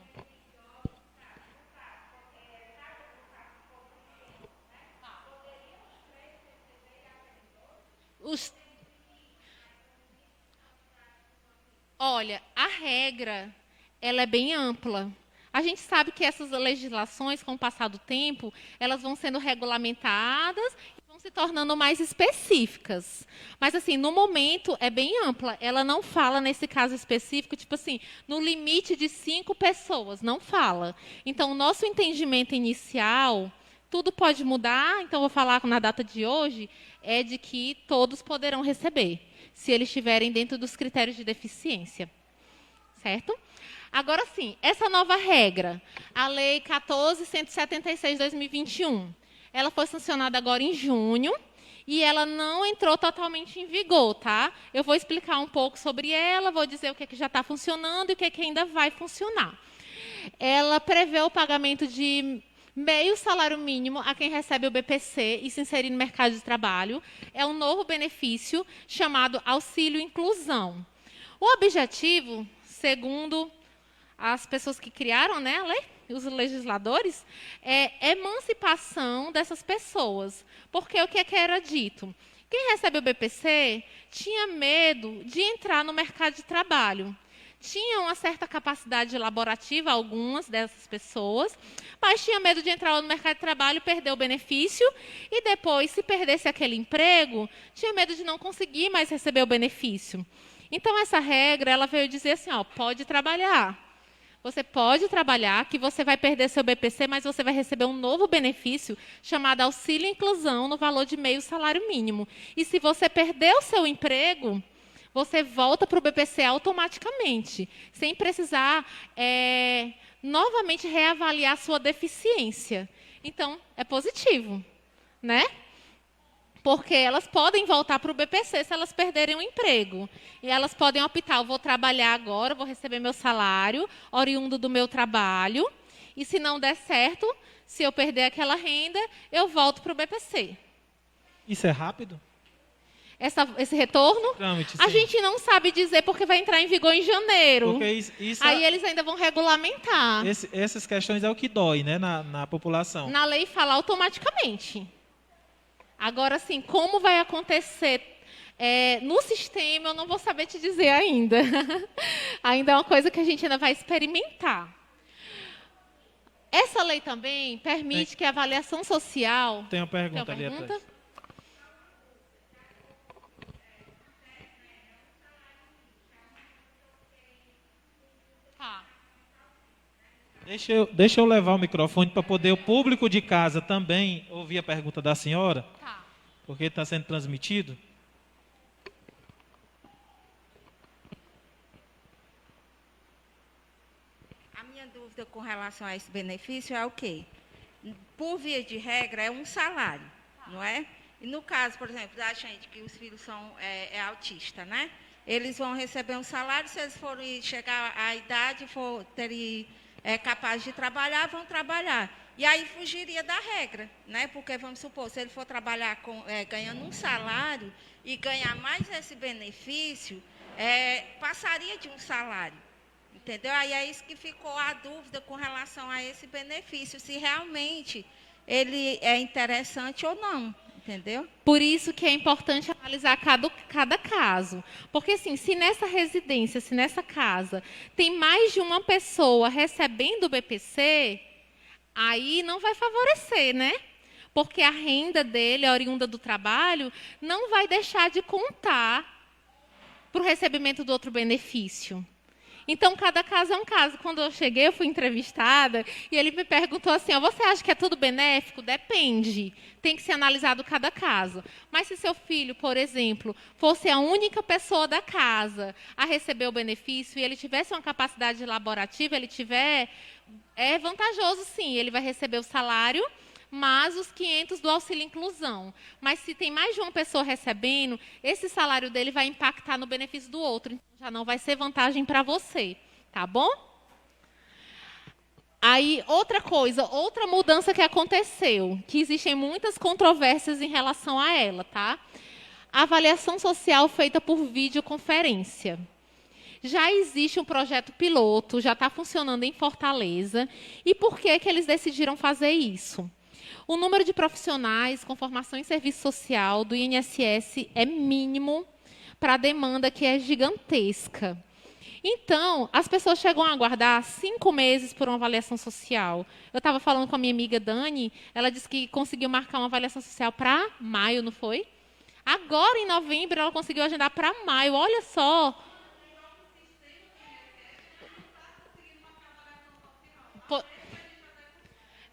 S4: Olha, a regra, ela é bem ampla. A gente sabe que essas legislações, com o passar do tempo, elas vão sendo regulamentadas e vão se tornando mais específicas. Mas, assim, no momento, é bem ampla. Ela não fala, nesse caso específico, tipo assim, no limite de 5 pessoas. Não fala. Então, o nosso entendimento inicial, tudo pode mudar, então, vou falar na data de hoje, é de que todos poderão receber, se eles estiverem dentro dos critérios de deficiência. Certo? Agora sim, essa nova regra, a Lei 14.176 de 2021, ela foi sancionada agora em junho e ela não entrou totalmente em vigor, tá? Eu vou explicar um pouco sobre ela, vou dizer o que já está funcionando e o que ainda vai funcionar. Ela prevê o pagamento de meio salário mínimo a quem recebe o BPC e se inserir no mercado de trabalho. É um novo benefício chamado Auxílio Inclusão. O objetivo, segundo as pessoas que criaram, né, a lei, os legisladores, é emancipação dessas pessoas. Porque o que era dito? Quem recebe o BPC tinha medo de entrar no mercado de trabalho. Tinha uma certa capacidade laborativa, algumas dessas pessoas, mas tinha medo de entrar no mercado de trabalho, perder o benefício, e depois, se perdesse aquele emprego, tinha medo de não conseguir mais receber o benefício. Então, essa regra, ela veio dizer assim, pode trabalhar. Você pode trabalhar, que você vai perder seu BPC, mas você vai receber um novo benefício chamado Auxílio Inclusão, no valor de meio salário mínimo. E se você perder o seu emprego, você volta para o BPC automaticamente, sem precisar novamente reavaliar a sua deficiência. Então, é positivo, né? Porque elas podem voltar para o BPC se elas perderem o emprego. E elas podem optar, eu vou trabalhar agora, vou receber meu salário, oriundo do meu trabalho, e se não der certo, Se eu perder aquela renda, eu volto para o BPC.
S3: Isso é rápido?
S4: Esse retorno,
S3: Trâmite,
S4: a
S3: sim.
S4: gente não sabe dizer porque vai entrar em vigor em janeiro.
S3: Porque isso
S4: Aí eles ainda vão regulamentar.
S3: essas questões é o que dói, né, na população.
S4: Na lei fala automaticamente. Agora, assim, como vai acontecer no sistema, eu não vou saber te dizer ainda. Ainda é uma coisa que a gente ainda vai experimentar. Essa lei também permite que a avaliação social...
S3: Tem uma pergunta
S4: Tem uma
S3: ali
S4: pergunta?
S3: atrás.
S4: Tá.
S3: Deixa eu levar o microfone para poder o público de casa também ouvir a pergunta da senhora,
S4: Tá.
S3: porque está sendo transmitido.
S5: A minha dúvida com relação a esse benefício é o quê? Por via de regra, é um salário, não é? E no caso, por exemplo, da gente, que os filhos são autistas, né? Eles vão receber um salário, se eles forem chegar à idade, terem capazes de trabalhar, vão trabalhar. E aí fugiria da regra, né? Porque, vamos supor, se ele for trabalhar ganhando um salário e ganhar mais esse benefício, passaria de um salário. Entendeu? Aí é isso que ficou a dúvida com relação a esse benefício, se realmente ele é interessante ou não, entendeu?
S4: Por isso que é importante analisar cada caso. Porque, assim, se nessa residência, se nessa casa, tem mais de uma pessoa recebendo o BPC, aí não vai favorecer, né? Porque a renda dele, a oriunda do trabalho, não vai deixar de contar para o recebimento do outro benefício. Então, cada caso é um caso. Quando eu cheguei, eu fui entrevistada e ele me perguntou assim, você acha que é tudo benéfico? Depende. Tem que ser analisado cada caso. Mas se seu filho, por exemplo, fosse a única pessoa da casa a receber o benefício e ele tivesse uma capacidade laborativa, é vantajoso, sim. Ele vai receber o salário, mas os 500 do auxílio inclusão. Mas se tem mais de uma pessoa recebendo, esse salário dele vai impactar no benefício do outro. Então, já não vai ser vantagem para você, tá bom? Aí, outra mudança que aconteceu, que existem muitas controvérsias em relação a ela, tá? A avaliação social feita por videoconferência. Já existe um projeto piloto, já está funcionando em Fortaleza. E por que eles decidiram fazer isso? O número de profissionais com formação em serviço social do INSS é mínimo para a demanda que é gigantesca. Então, as pessoas chegam a aguardar 5 meses por uma avaliação social. Eu estava falando com a minha amiga Dani, ela disse que conseguiu marcar uma avaliação social para maio, não foi? Agora, em novembro, ela conseguiu agendar para maio. Olha só.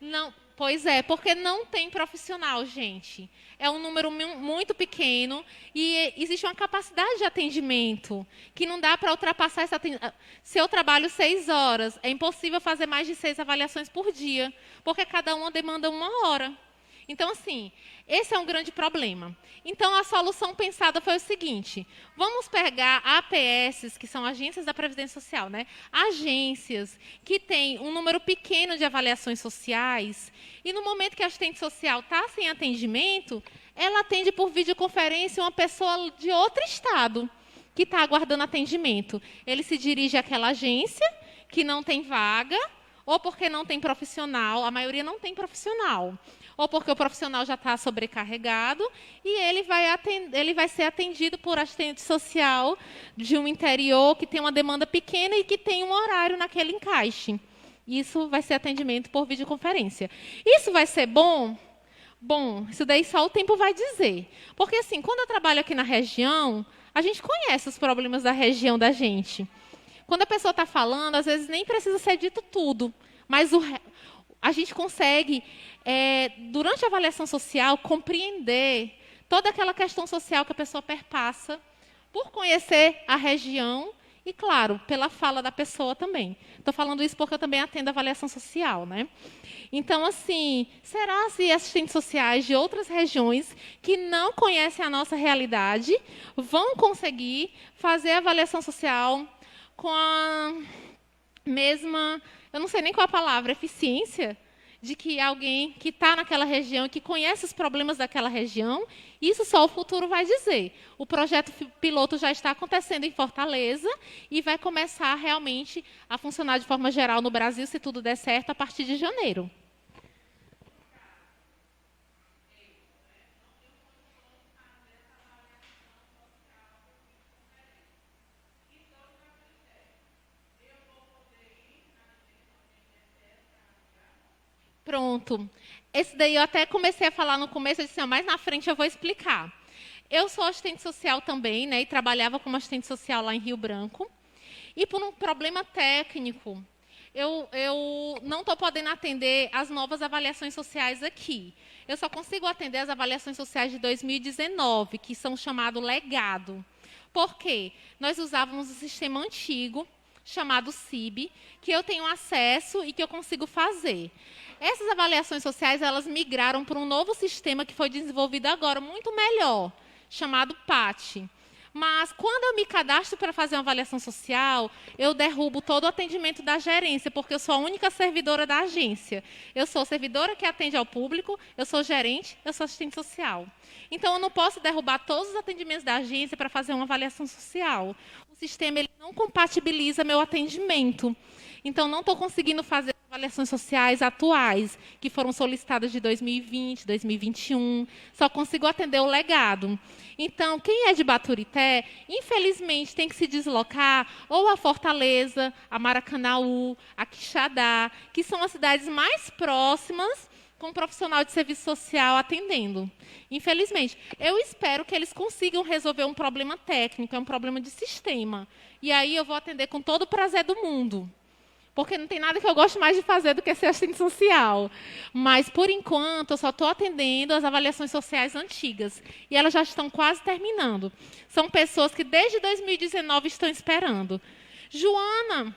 S4: Não, pois é, porque não tem profissional, gente. É um número muito pequeno e existe uma capacidade de atendimento que não dá para ultrapassar essa atendimento. Se eu trabalho 6 horas, é impossível fazer mais de 6 avaliações por dia, porque cada uma demanda 1 hora. Então, assim, esse é um grande problema. Então, a solução pensada foi o seguinte, vamos pegar APS, que são agências da Previdência Social, né? Agências que têm um número pequeno de avaliações sociais, e no momento que a assistente social está sem atendimento, ela atende por videoconferência uma pessoa de outro estado, que está aguardando atendimento. Ele se dirige àquela agência, que não tem vaga, ou porque não tem profissional, a maioria não tem profissional, ou porque o profissional já está sobrecarregado, e ele vai ser atendido por assistente social de um interior que tem uma demanda pequena e que tem um horário naquele encaixe. Isso vai ser atendimento por videoconferência. Isso vai ser bom? Bom, isso daí só o tempo vai dizer. Porque, assim, quando eu trabalho aqui na região, a gente conhece os problemas da região da gente. Quando a pessoa está falando, às vezes nem precisa ser dito tudo, mas a gente consegue, durante a avaliação social, compreender toda aquela questão social que a pessoa perpassa, por conhecer a região e, claro, pela fala da pessoa também. Estou falando isso porque eu também atendo a avaliação social, né? Então, assim, será se assistentes sociais de outras regiões que não conhecem a nossa realidade vão conseguir fazer a avaliação social com a mesma, eu não sei nem qual a palavra, eficiência de que alguém que está naquela região, que conhece os problemas daquela região, isso só o futuro vai dizer. O projeto piloto já está acontecendo em Fortaleza e vai começar realmente a funcionar de forma geral no Brasil, se tudo der certo, a partir de janeiro. Pronto. Esse daí eu até comecei a falar no começo, eu disse, mas na frente eu vou explicar. Eu sou assistente social também, né, e trabalhava como assistente social lá em Rio Branco. E por um problema técnico, eu não estou podendo atender as novas avaliações sociais aqui. Eu só consigo atender as avaliações sociais de 2019, que são chamadas legado. Por quê? Nós usávamos um sistema antigo, chamado CIB, que eu tenho acesso e que eu consigo fazer. Essas avaliações sociais, elas migraram para um novo sistema que foi desenvolvido agora, muito melhor, chamado PAT. Mas, quando eu me cadastro para fazer uma avaliação social, eu derrubo todo o atendimento da gerência, porque eu sou a única servidora da agência. Eu sou servidora que atende ao público, eu sou gerente, eu sou assistente social. Então, eu não posso derrubar todos os atendimentos da agência para fazer uma avaliação social. O sistema ele não compatibiliza meu atendimento. Então, não estou conseguindo fazer avaliações sociais atuais, que foram solicitadas de 2020, 2021. Só consigo atender o legado. Então, quem é de Baturité, infelizmente, tem que se deslocar ou a Fortaleza, a Maracanaú, a Quixadá, que são as cidades mais próximas com um profissional de serviço social atendendo. Infelizmente. Eu espero que eles consigam resolver um problema técnico, é um problema de sistema. E aí eu vou atender com todo o prazer do mundo. Porque não tem nada que eu goste mais de fazer do que ser assistente social. Mas, por enquanto, eu só estou atendendo as avaliações sociais antigas. E elas já estão quase terminando. São pessoas que, desde 2019, estão esperando. Joana,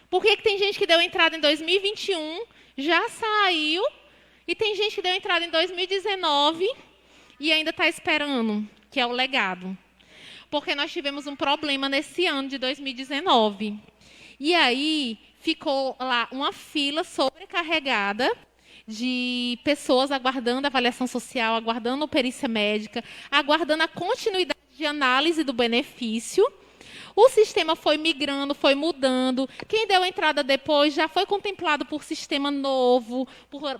S4: por que tem gente que deu entrada em 2021, já saiu, e tem gente que deu entrada em 2019 e ainda está esperando, que é o legado? Porque nós tivemos um problema nesse ano de 2019. E aí ficou lá uma fila sobrecarregada de pessoas aguardando avaliação social, aguardando perícia médica, aguardando a continuidade de análise do benefício. O sistema foi migrando, foi mudando. Quem deu entrada depois já foi contemplado por sistema novo,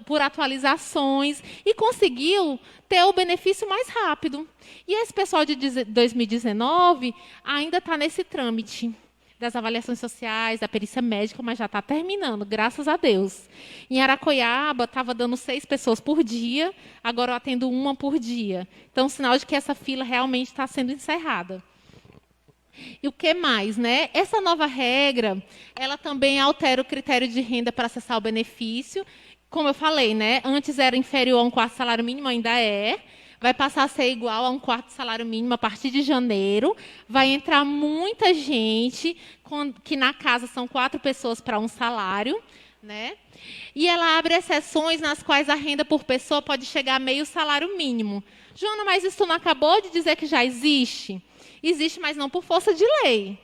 S4: por atualizações, e conseguiu ter o benefício mais rápido. E esse pessoal de 2019 ainda está nesse trâmite das avaliações sociais, da perícia médica, mas já está terminando, graças a Deus. Em Aracoiaba, estava dando 6 pessoas por dia, agora eu atendo 1 por dia. Então, sinal de que essa fila realmente está sendo encerrada. E o que mais, né? Essa nova regra, ela também altera o critério de renda para acessar o benefício. Como eu falei, né? Antes era inferior a 1/4 salário mínimo, ainda é. Vai passar a ser igual a 1/4 salário mínimo a partir de janeiro. Vai entrar muita gente, que na casa são 4 pessoas para um salário, né? E ela abre exceções nas quais a renda por pessoa pode chegar a meio salário mínimo. Joana, mas isso não acabou de dizer que já existe? Existe, mas não por força de lei.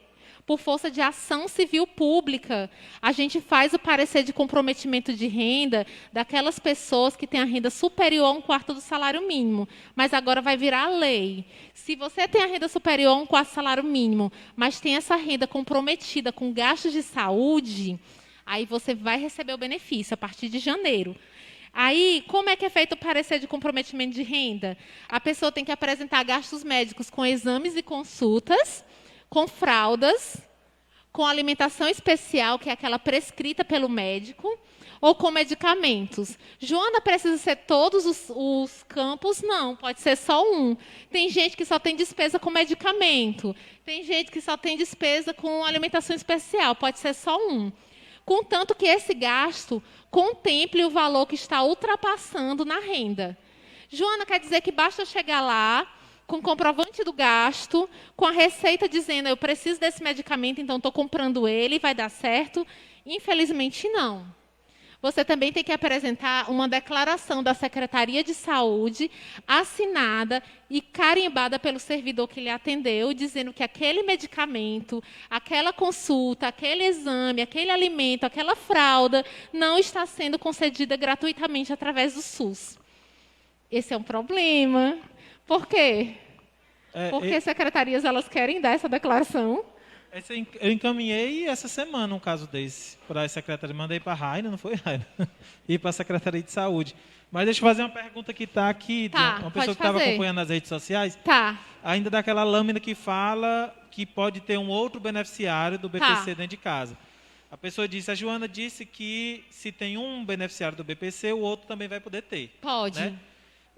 S4: Por força de ação civil pública. A gente faz o parecer de comprometimento de renda daquelas pessoas que têm a renda superior a 1/4 do salário mínimo. Mas agora vai virar lei. Se você tem a renda superior a 1/4 do salário mínimo, mas tem essa renda comprometida com gastos de saúde, aí você vai receber o benefício a partir de janeiro. Aí, como é que é feito o parecer de comprometimento de renda? A pessoa tem que apresentar gastos médicos com exames e consultas, com fraldas, com alimentação especial, que é aquela prescrita pelo médico, ou com medicamentos. Joana, precisa ser todos os campos? Não, pode ser só um. Tem gente que só tem despesa com medicamento. Tem gente que só tem despesa com alimentação especial. Pode ser só um. Contanto que esse gasto contemple o valor que está ultrapassando na renda. Joana, quer dizer que basta chegar lá com o comprovante do gasto, com a receita dizendo eu preciso desse medicamento, então estou comprando ele, vai dar certo? Infelizmente, não. você também tem que apresentar uma declaração da Secretaria de Saúde, assinada e carimbada pelo servidor que lhe atendeu, dizendo que aquele medicamento, aquela consulta, aquele exame, aquele alimento, aquela fralda, não está sendo concedida gratuitamente através do SUS. Esse é um problema. Por quê? Porque as secretarias elas querem dar essa declaração.
S3: Eu encaminhei essa semana um caso desse para a secretaria. Mandei para a Raina, não foi, Raina? E para a Secretaria de Saúde. Mas deixa eu fazer uma pergunta que está aqui, de uma pessoa que estava acompanhando nas redes sociais.
S4: Tá.
S3: Ainda daquela lâmina que fala que pode ter um outro beneficiário do BPC dentro de casa. A pessoa disse, a Joana disse que se tem um beneficiário do BPC, o outro também vai poder ter.
S4: Pode.
S3: Né?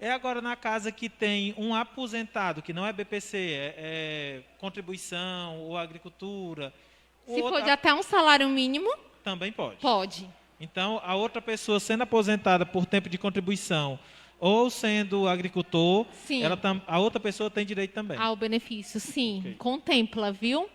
S3: É agora na casa que tem um aposentado, que não é BPC, é contribuição ou agricultura.
S4: Se for de até um salário mínimo?
S3: Também pode.
S4: Pode.
S3: Então, a outra pessoa sendo aposentada por tempo de contribuição ou sendo agricultor,
S4: sim,
S3: a outra pessoa tem direito também.
S4: Ao benefício, sim. Okay. Contempla, viu?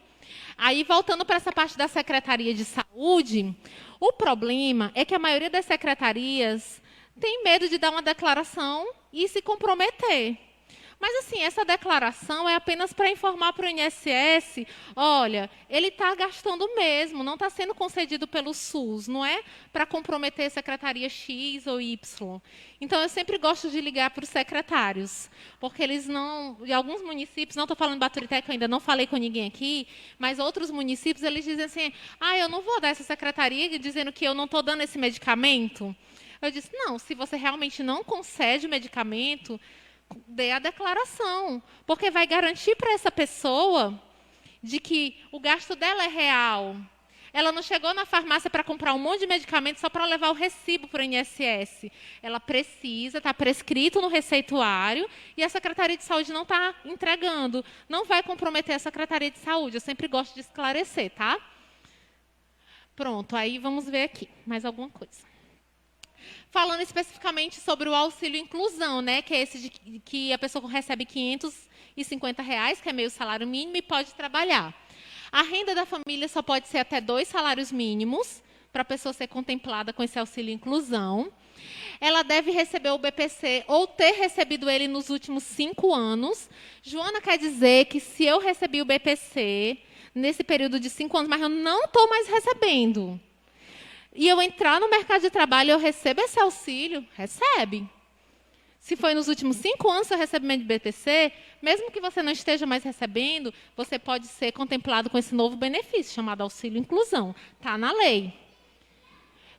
S4: Aí, voltando para essa parte da Secretaria de Saúde, o problema é que a maioria das secretarias tem medo de dar uma declaração e se comprometer. Mas, assim, essa declaração é apenas para informar para o INSS, olha, ele está gastando mesmo, não está sendo concedido pelo SUS, não é para comprometer a secretaria X ou Y. Então, eu sempre gosto de ligar para os secretários, porque eles não, em alguns municípios, não estou falando de Baturité, que eu ainda não falei com ninguém aqui, mas outros municípios, eles dizem assim, eu não vou dar essa secretaria dizendo que eu não estou dando esse medicamento. Eu disse, não, se você realmente não concede o medicamento, dê a declaração, porque vai garantir para essa pessoa de que o gasto dela é real. Ela não chegou na farmácia para comprar um monte de medicamento só para levar o recibo para o INSS. Ela precisa, está prescrito no receituário e a Secretaria de Saúde não está entregando. Não vai comprometer a Secretaria de Saúde. Eu sempre gosto de esclarecer, tá? Pronto, aí vamos ver aqui mais alguma coisa. Falando especificamente sobre o auxílio inclusão, né, que é esse de que a pessoa recebe R$550, que é meio salário mínimo, e pode trabalhar. A renda da família só pode ser até 2 salários mínimos, para a pessoa ser contemplada com esse auxílio inclusão. Ela deve receber o BPC ou ter recebido ele nos últimos 5 anos. Joana, quer dizer que se eu recebi o BPC nesse período de 5 anos, mas eu não estou mais recebendo, e eu entrar no mercado de trabalho e eu recebo esse auxílio, recebe. Se foi nos últimos 5 anos seu recebimento de BPC, mesmo que você não esteja mais recebendo, você pode ser contemplado com esse novo benefício, chamado auxílio inclusão. Está na lei.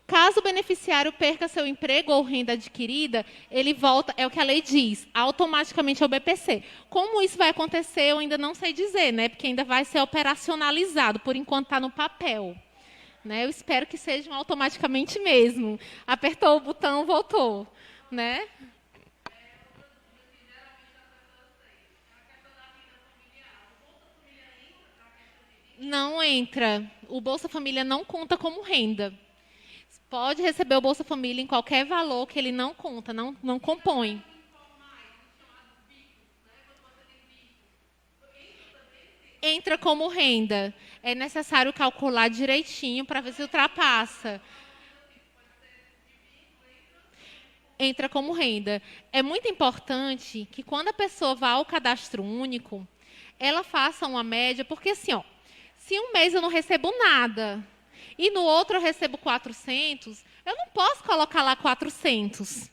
S4: Caso o beneficiário perca seu emprego ou renda adquirida, ele volta, é o que a lei diz, automaticamente ao BPC. Como isso vai acontecer, eu ainda não sei dizer, né? Porque ainda vai ser operacionalizado, por enquanto está no papel. Né? Eu espero que sejam automaticamente mesmo. Apertou o botão, voltou. Né? Não entra. O Bolsa Família não conta como renda. Pode receber o Bolsa Família em qualquer valor que ele não conta, não compõe. Entra como renda. É necessário calcular direitinho para ver se ultrapassa. Entra como renda. É muito importante que quando a pessoa vá ao cadastro único, ela faça uma média, porque assim, se um mês eu não recebo nada e no outro eu recebo 400, eu não posso colocar lá 400.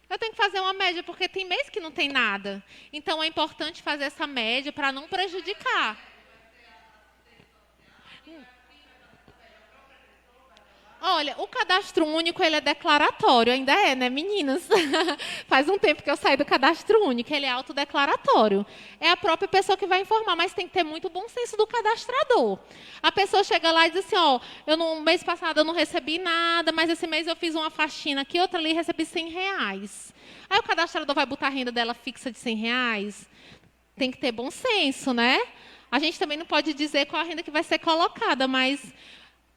S4: Eu tenho que fazer uma média, porque tem mês que não tem nada. Então, é importante fazer essa média para não prejudicar. Olha, o cadastro único, ele é declaratório, ainda é, né, meninas? Faz um tempo que eu saí do cadastro único, ele é autodeclaratório. É a própria pessoa que vai informar, mas tem que ter muito bom senso do cadastrador. A pessoa chega lá e diz assim, no mês passado eu não recebi nada, mas esse mês eu fiz uma faxina aqui, outra ali, e recebi R$100. Aí o cadastrador vai botar a renda dela fixa de R$100? Tem que ter bom senso, né? A gente também não pode dizer qual a renda que vai ser colocada, mas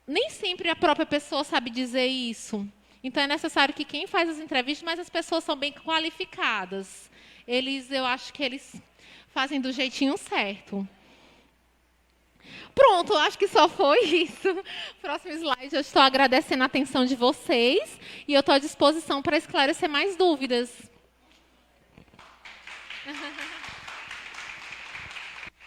S4: nem sempre a própria pessoa sabe dizer isso. Então, é necessário que quem faz as entrevistas, mas as pessoas são bem qualificadas. Eu acho que eles fazem do jeitinho certo. Pronto, acho que só foi isso. Próximo slide, eu estou agradecendo a atenção de vocês e eu estou à disposição para esclarecer mais dúvidas.